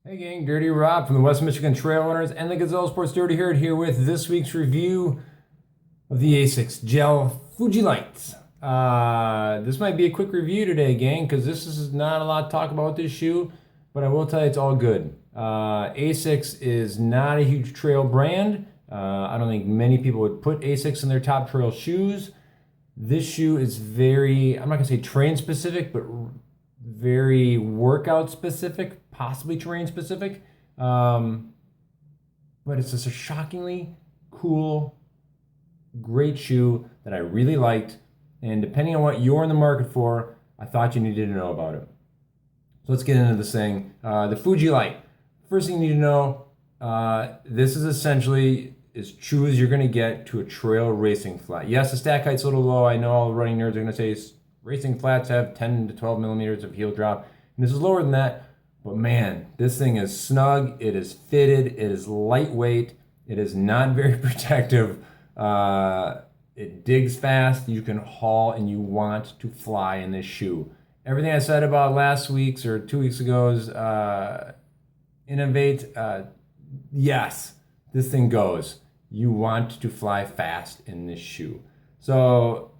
Hey gang, Dirty Rob from the West Michigan Trail Owners and the Gazelle Sports Dirty Herd here with this week's review of the Asics Gel-Fuji Lyte. This might be a quick review today, gang, because this is not a lot to talk about with this shoe, but I will tell you it's all good. Asics is not a huge trail brand. I don't think many people would put Asics in their top trail shoes. This shoe is very, I'm not gonna say train specific, but very workout specific, possibly terrain specific. But it's just a shockingly cool, great shoe that I really liked. And depending on what you're in the market for, I thought you needed to know about it. So let's get into this thing. The Fuji Lyte. First thing you need to know, this is essentially as true as you're going to get to a trail racing flat. Yes, the stack height's a little low. I know all the running nerds are going to say racing flats have 10 to 12 millimeters of heel drop. And this is lower than that. But man, this thing is snug. It is fitted. It is lightweight. It is not very protective. It digs fast. You can haul and you want to fly in this shoe. Everything I said about last week's or 2 weeks ago's Innovate, yes, this thing goes. You want to fly fast in this shoe. So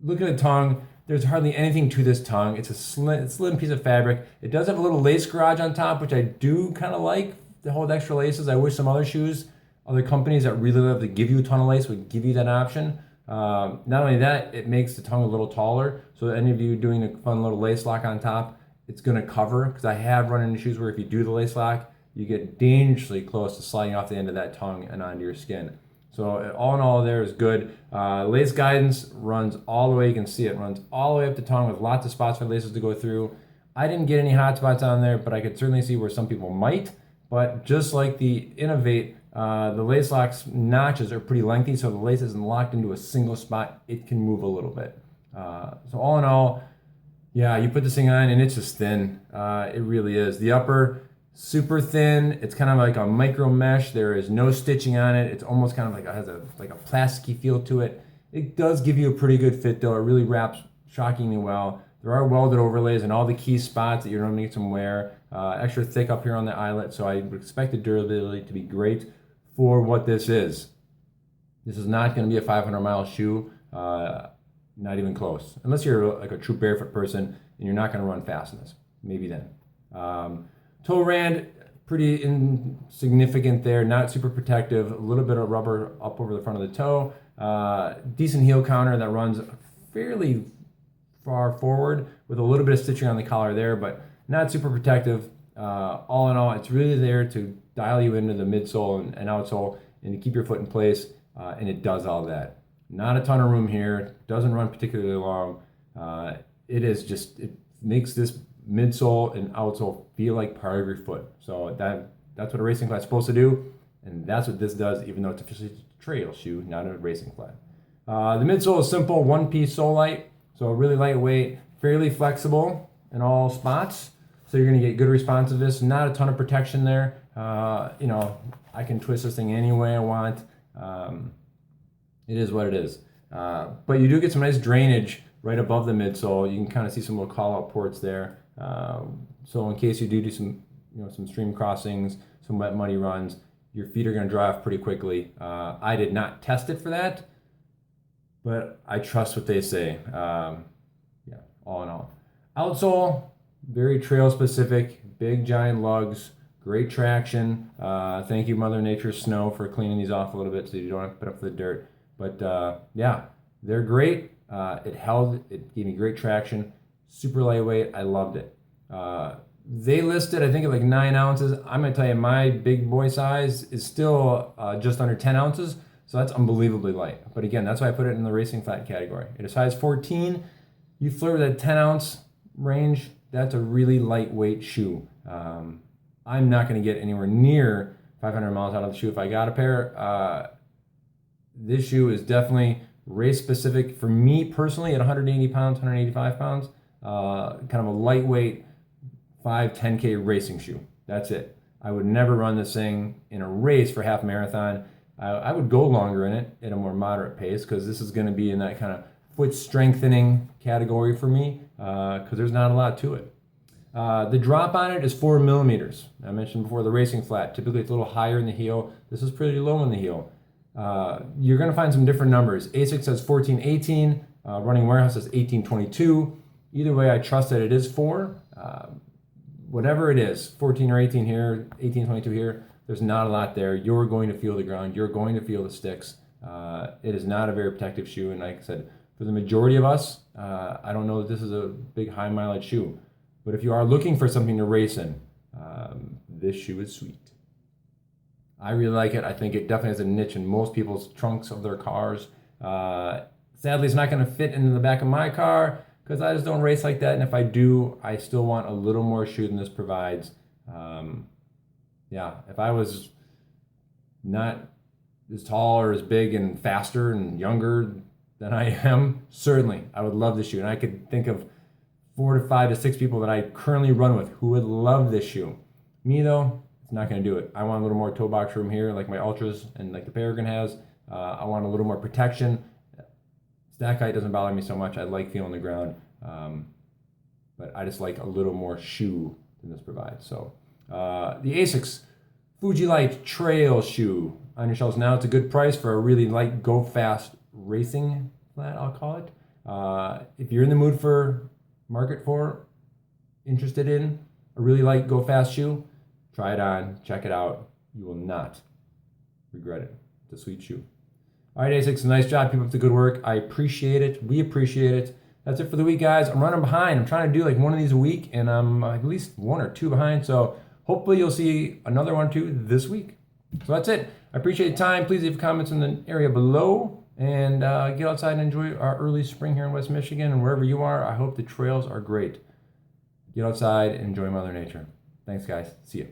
look at the tongue. There's hardly anything to this tongue. It's a slim piece of fabric. It does have a little lace garage on top, which I do kind of like, to hold extra laces. I wish some other shoes, other companies that really love to give you a ton of lace would give you that option. Not only that, it makes the tongue a little taller. So any of you doing a fun little lace lock on top, it's going to cover, because I have run into shoes where if you do the lace lock, you get dangerously close to sliding off the end of that tongue and onto your skin. So all in all, there is good. Lace guidance runs all the way. You can see it runs all the way up the tongue with lots of spots for laces to go through. I didn't get any hot spots on there, but I could certainly see where some people might. But just like the Innovate, the lace locks notches are pretty lengthy, so the lace isn't locked into a single spot. It can move a little bit. So all in all, yeah, you put this thing on and it's just thin. It really is. The upper, super thin. It's kind of like a micro mesh. There is no stitching on it. It's almost kind of like has a plasticky feel to it. It does give you a pretty good fit though. It really wraps shockingly well. There are welded overlays in all the key spots that you're going to need some wear. Extra thick up here on the eyelet, so I would expect the durability to be great for what this is. This is not going to be a 500-mile shoe. Not even close. Unless you're like a true barefoot person and you're not going to run fast in this. Maybe then. Toe rand, pretty insignificant there. Not super protective. A little bit of rubber up over the front of the toe. Decent heel counter that runs fairly far forward with a little bit of stitching on the collar there, but not super protective. All in all, it's really there to dial you into the midsole and outsole and to keep your foot in place, and it does all that. Not a ton of room here. Doesn't run particularly long. It makes this midsole and outsole feel like part of your foot. So that's what a racing flat's supposed to do, and that's what this does, even though it's officially a trail shoe, not a racing flat. The midsole is simple, one-piece sole light, so really lightweight, fairly flexible in all spots. So you're going to get good responsiveness. Not a ton of protection there. I can twist this thing any way I want. It is what it is. But you do get some nice drainage right above the midsole. You can kind of see some little call-out ports there. So in case you do some stream crossings, some wet muddy runs, your feet are going to dry off pretty quickly. I did not test it for that, but I trust what they say. Yeah, all in all. Outsole, very trail specific, big giant lugs, great traction. Thank you, Mother Nature's snow, for cleaning these off a little bit so you don't have to put up with the dirt. But yeah, they're great. It gave me great traction, super lightweight. I loved it. They listed, I think, at like 9 ounces. I'm gonna tell you, my big boy size is still just under 10 ounces. So that's unbelievably light. But again, that's why I put it in the racing flat category. At a size 14, you flirt with that 10 ounce range, that's a really lightweight shoe. I'm not gonna get anywhere near 500 miles out of the shoe if I got a pair. This shoe is definitely race specific for me personally at 180 pounds, 185 pounds. Kind of a lightweight 5-10K racing shoe. That's it. I would never run this thing in a race for half marathon. I would go longer in it at a more moderate pace, because this is going to be in that kind of foot strengthening category for me, because there's not a lot to it. The drop on it is 4 millimeters. I mentioned before the racing flat. Typically it's a little higher in the heel. This is pretty low in the heel. You're going to find some different numbers. Asics says 1418. Running Warehouse says 1822. Either way, I trust that it is 4. Whatever it is, 14 or 18 here, 1822 here, there's not a lot there. You're going to feel the ground. You're going to feel the sticks. It is not a very protective shoe. And like I said, for the majority of us, I don't know that this is a big high mileage shoe. But if you are looking for something to race in, this shoe is sweet. I really like it. I think it definitely has a niche in most people's trunks of their cars. Sadly, it's not going to fit into the back of my car because I just don't race like that. And if I do, I still want a little more shoe than this provides. Yeah, if I was not as tall or as big and faster and younger than I am, certainly I would love this shoe. And I could think of 4 to 5 to 6 people that I currently run with who would love this shoe. Me though, it's not going to do it. I want a little more toe box room here, like my Ultras and like the Peregrine has. I want a little more protection. Stack height doesn't bother me so much. I like feeling the ground, but I just like a little more shoe than this provides. So the Asics Fuji Lyte Trail shoe on your shelves now. It's a good price for a really light, go fast racing flat, I'll call it. If you're in the mood for interested in a really light, go fast shoe, try it on, check it out. You will not regret it. It's a sweet shoe. All right, Asics, nice job. Keep up the good work. I appreciate it. We appreciate it. That's it for the week, guys. I'm running behind. I'm trying to do like one of these a week, and I'm at least 1 or 2 behind. So hopefully you'll see another one too this week. So that's it. I appreciate your time. Please leave comments in the area below, and get outside and enjoy our early spring here in West Michigan, and wherever you are. I hope the trails are great. Get outside and enjoy Mother Nature. Thanks, guys. See you.